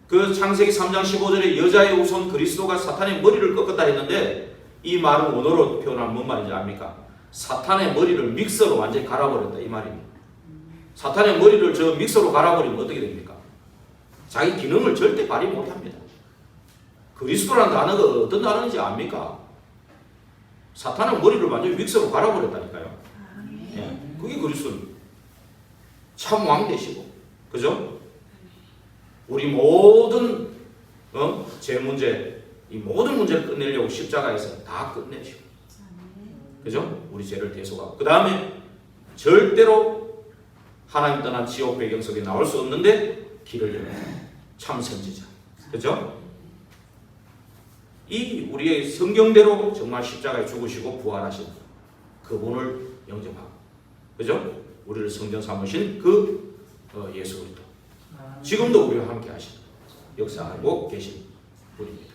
그 창세기 3장 15절에 여자의 후손 그리스도가 사탄의 머리를 꺾었다 했는데 이 말은 원어로 표현하면 뭔 말인지 압니까? 사탄의 머리를 믹서로 완전히 갈아버렸다 이 말입니다. 사탄의 머리를 저 믹서로 갈아버리면 어떻게 됩니까? 자기 기능을 절대 발휘 못합니다. 그리스도라는 단어가 어떤 단어인지 압니까? 사탄의 머리를 완전히 믹서로 갈아버렸다니까요. 예, 그게 그리스도입니다. 참 왕 되시고, 그죠? 우리 모든 제 문제, 이 모든 문제를 끝내려고 십자가에서 다 끝내시고, 그죠? 우리 죄를 대속하고, 그 다음에 절대로 하나님 떠난 지옥 배경 속에 나올 수 없는데 길을 여는 참 선지자, 그죠? 이 우리의 성경대로 정말 십자가에 죽으시고 부활하신 그분을 영접하고, 그죠? 우리를 성전 삼으신 그 예수 그리스도, 지금도 우리와 함께 하신 역사하고 계신 분입니다.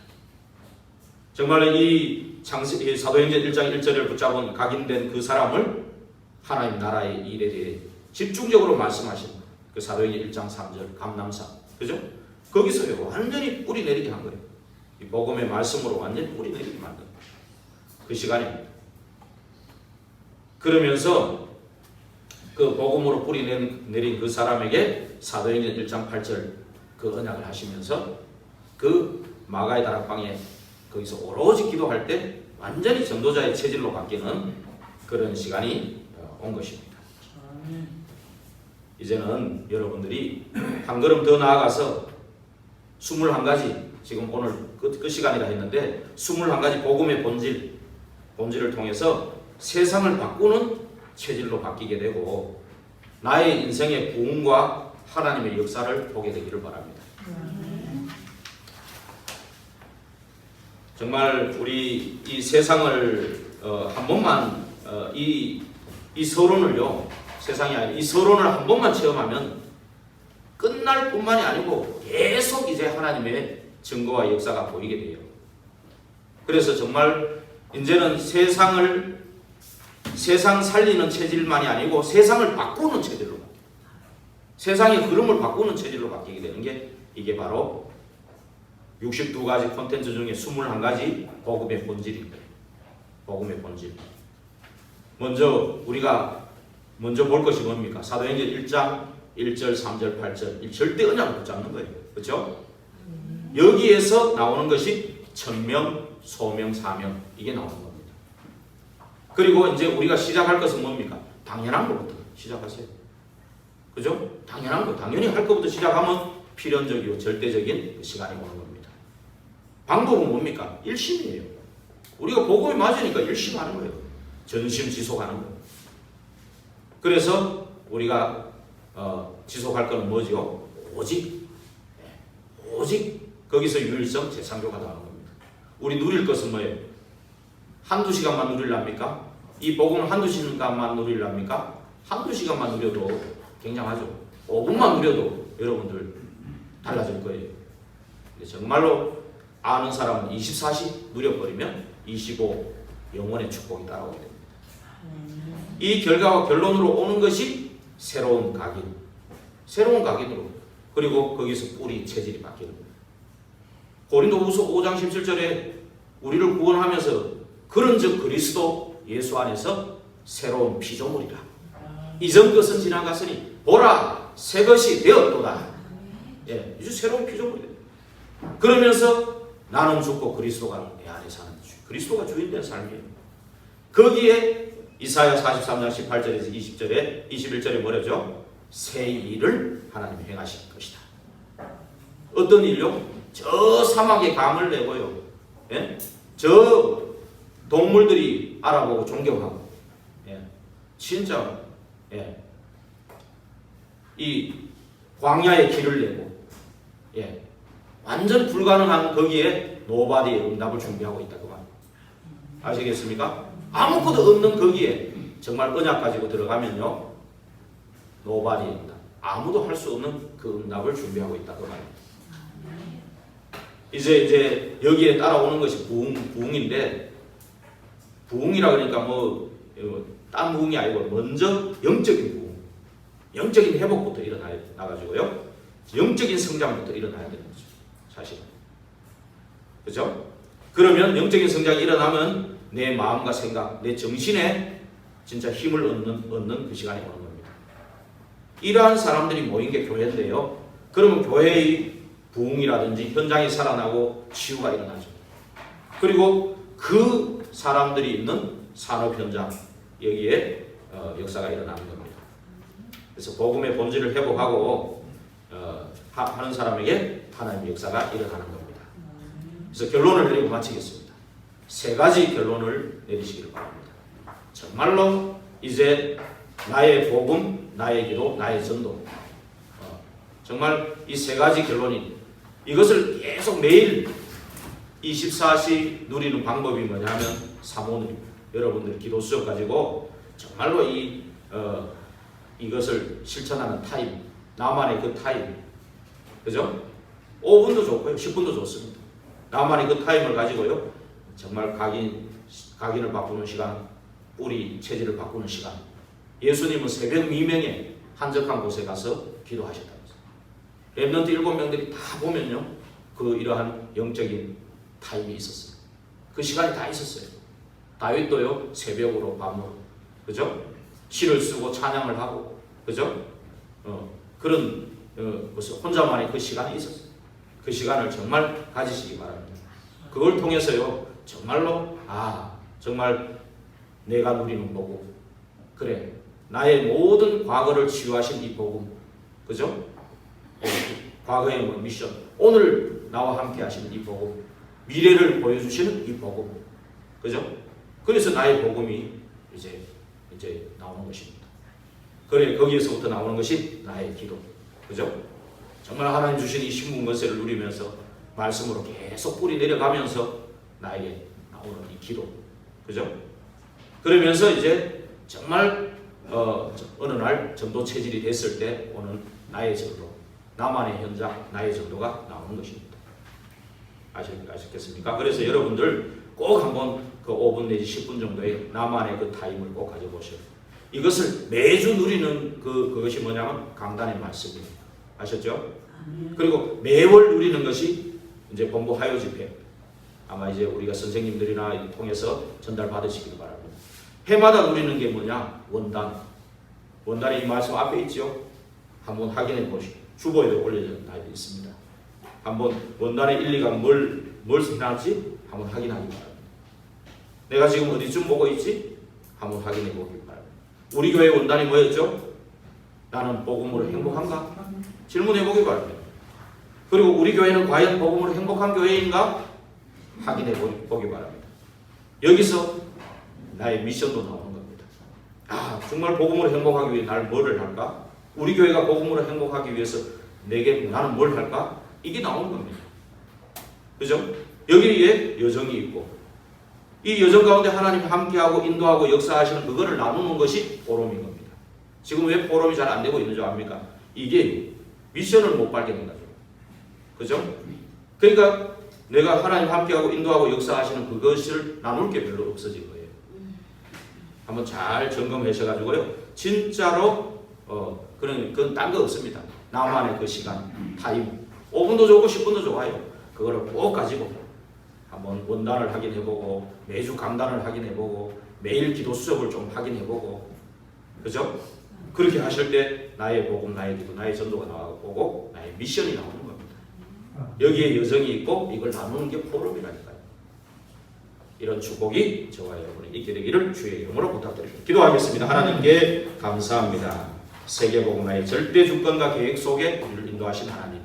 정말 이 사도행전 1장 1절을 붙잡은 각인된 그 사람을 하나님 나라의 일에 대해 집중적으로 말씀하신 그 사도행전 1장 3절 감람산, 그죠? 거기서 완전히 뿌리 내리게 한 거예요. 이 복음의 말씀으로 완전히 뿌리 내리게 만든 그 시간입니다. 그러면서 그 복음으로 뿌리 내린 그 사람에게 사도행전 1장 8절 그 언약을 하시면서 그 마가의 다락방에 거기서 오로지 기도할 때 완전히 전도자의 체질로 바뀌는 그런 시간이 온 것입니다. 이제는 여러분들이 한 걸음 더 나아가서 21가지, 지금 오늘 그 시간이라 했는데 21가지 복음의 본질을 통해서 세상을 바꾸는 체질로 바뀌게 되고 나의 인생의 부흥과 하나님의 역사를 보게 되기를 바랍니다. 정말 우리 이 세상을 한 번만 이 서론을요, 세상이 아니라 이 서론을 한 번만 체험하면 끝날 뿐만이 아니고 계속 이제 하나님의 증거와 역사가 보이게 돼요. 그래서 정말 이제는 세상 살리는 체질만이 아니고 세상을 바꾸는 체질로 바뀌어요. 세상의 흐름을 바꾸는 체질로 바뀌게 되는 게 이게 바로 62가지 콘텐츠 중에 21가지 복음의 본질입니다. 복음의 본질. 우리가 먼저 볼 것이 뭡니까? 사도행전 1장 1절, 3절, 8절 이 절대 언약을 붙잡는 거예요. 그렇죠? 여기에서 나오는 것이 천명, 소명, 사명 이게 나오는 겁니다. 그리고 이제 우리가 시작할 것은 뭡니까? 당연한 것부터 시작하세요. 그죠? 당연한 거, 당연히 할 것부터 시작하면 필연적이고 절대적인 시간이 오는 겁니다. 방법은 뭡니까? 일심이에요. 우리가 복음이 맞으니까 일심 하는 거예요. 전심 지속하는 거예요. 그래서 우리가 지속할 것은 뭐죠? 오직 거기서 유일성 재창조가 나오는 겁니다. 우리 누릴 것은 뭐예요? 한두 시간만 누릴랍니까? 이 복음을 한두 시간만 누릴랍니까? 한두 시간만 누려도 굉장하죠. 5분만 누려도 여러분들 달라질 거예요. 정말로 아는 사람은 24시 누려버리면 25 영원의 축복이 따라오게 됩니다. 이 결과와 결론으로 오는 것이 새로운 각인으로, 그리고 거기서 뿌리 체질이 바뀌는 거예요. 고린도후서 5장 17절에 우리를 구원하면서 그런즉 그리스도 예수 안에서 새로운 피조물이라. 이전 것은 지나갔으니 보라 새 것이 되었도다. 예, 이제 새로운 피조물이다. 그러면서 나는 죽고 그리스도가 내 안에 사는 그리스도가 주인된 삶이에요. 거기에 이사야 43장 18절에서 20절에 21절에 뭐라죠? 새 일을 하나님이 행하실 것이다. 어떤 일요? 저 사막에 감을 내고요. 예? 저 동물들이 알아보고 존경하고, 진짜 예. 이 광야에 길을 내고 예. 완전 불가능한 거기에 노바디의 응답을 준비하고 있다 그 말. 아시겠습니까? 아무것도 없는 거기에 정말 언약 가지고 들어가면요 노바디의 응답, 아무도 할 수 없는 그 응답을 준비하고 있다 그 말. 이제 여기에 따라오는 것이 부흥인데, 부흥이라 그러니까 딴 부흥이 아니고 먼저 영적인 부흥, 영적인 회복부터 일어나가지고요 영적인 성장부터 일어나야 되는 거죠 사실. 그죠? 그러면 영적인 성장이 일어나면 내 마음과 생각, 내 정신에 진짜 힘을 얻는 그 시간이 오는 겁니다. 이러한 사람들이 모인 게 교회인데요, 그러면 교회의 부흥이라든지 현장이 살아나고 치유가 일어나죠. 그리고 그 사람들이 있는 산업 현장, 여기에 역사가 일어나는 겁니다. 그래서 복음의 본질을 회복하고 하는 사람에게 하나님의 역사가 일어나는 겁니다. 그래서 결론을 내리고 마치겠습니다. 세 가지 결론을 내리시기를 바랍니다. 정말로 이제 나의 복음, 나의 기도, 나의 전도, 정말 이 세 가지 결론이, 이것을 계속 매일 24시 누리는 방법이 뭐냐면 사모님입니다. 여러분들 기도 수업 가지고 정말로 이것을 실천하는 타임, 나만의 그 타임, 그죠? 5분도 좋고요, 10분도 좋습니다. 나만의 그 타임을 가지고요, 정말 각인을 바꾸는 시간, 뿌리 체질을 바꾸는 시간. 예수님은 새벽 미명에 한적한 곳에 가서 기도하셨다면서요. 렘넌트 7명들이 다 보면요, 그 이러한 영적인 타임이 있었어요. 그 시간이 다 있었어요. 다윗도요, 새벽으로 밤으로, 그죠? 시를 쓰고 찬양을 하고, 그죠? 그런 혼자만의 그 시간이 있었어요. 그 시간을 정말 가지시기 바랍니다. 그걸 통해서요, 정말로 정말 내가 누리는 복음, 그래, 나의 모든 과거를 치유하신 이 복음, 그죠? 과거의 미션, 오늘 나와 함께 하시는 이 복음, 미래를 보여주시는 이 복음, 그죠? 그래서 나의 복음이 이제 나오는 것입니다. 그래, 거기에서부터 나오는 것이 나의 기도, 그죠? 정말 하나님 주신 이 신분 권세를 누리면서 말씀으로 계속 뿌리 내려가면서 나에게 나오는 이 기도, 그죠? 그러면서 이제 정말 어느 날 전도 체질이 됐을 때 오는 나의 전도, 나만의 현장, 나의 전도가 나오는 것입니다. 아셨겠습니까? 그래서 여러분들 꼭 한번 그 5분 내지 10분 정도의 나만의 그 타임을 꼭 가져보셔요. 이것을 매주 누리는 그것이 뭐냐면 강단의 말씀입니다. 아셨죠? 그리고 매월 누리는 것이 이제 본부 화요 집회, 아마 이제 우리가 선생님들이나 통해서 전달 받으시길 바랍니다. 해마다 누리는 게 뭐냐? 원단이 이 말씀 앞에 있죠? 한번 확인해 보시고, 주보에도 올려져 있습니다. 한번 원단의 일리가 뭘 해놨지? 한번 확인하기 바랍니다. 내가 지금 어디쯤 보고 있지? 한번 확인해 보길 바랍니다. 우리 교회 원단이 뭐였죠? 나는 복음으로 행복한가? 질문해 보길 바랍니다. 그리고 우리 교회는 과연 복음으로 행복한 교회인가? 확인해 보기 바랍니다. 여기서 나의 미션도 나오는 겁니다. 정말 복음으로 행복하기 위해 나를 뭐를 할까? 우리 교회가 복음으로 행복하기 위해서 나는 뭘 할까? 이게 나오는 겁니다. 그죠? 여기에 여정이 있고, 이 여정 가운데 하나님이 함께하고 인도하고 역사하시는 그거를 나누는 것이 포럼인 겁니다. 지금 왜 포럼이 잘 안 되고 있는 줄 압니까? 이게 미션을 못 발견한 거죠. 그죠? 그러니까 내가 하나님 함께하고 인도하고 역사하시는 그것을 나눌 게 별로 없어진 거예요. 한번 잘 점검하셔가지고요, 진짜로 그건 딴 거 없습니다. 나만의 그 시간, 타임, 5분도 좋고 10분도 좋아요. 그거를 꼭 가지고 한번 원단을 확인해보고, 매주 강단을 확인해보고, 매일 기도 수업을 좀 확인해보고, 그죠? 그렇게 하실 때 나의 복음, 나의 기도, 나의 전도가 나오고 나의 미션이 나오는 겁니다. 여기에 여정이 있고 이걸 나누는 게 포럼이라니까요. 이런 축복이 저와 여러분이 있게 되기를 주의 이름으로 부탁드립니다. 기도하겠습니다. 하나님께 감사합니다. 세계복음화의 절대 주권과 계획 속에 우리를 인도하신 하나님,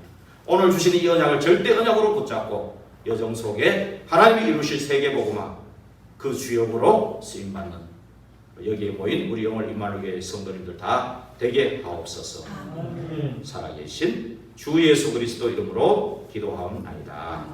오늘 주신 이 언약을 절대 언약으로 붙잡고 여정 속에 하나님이 이루실 세계복음화 그 주역으로 쓰임받는 여기에 모인 우리 영월 임마누엘 성도님들 다 되게 하옵소서. 살아계신 주 예수 그리스도 이름으로 기도하옵나이다.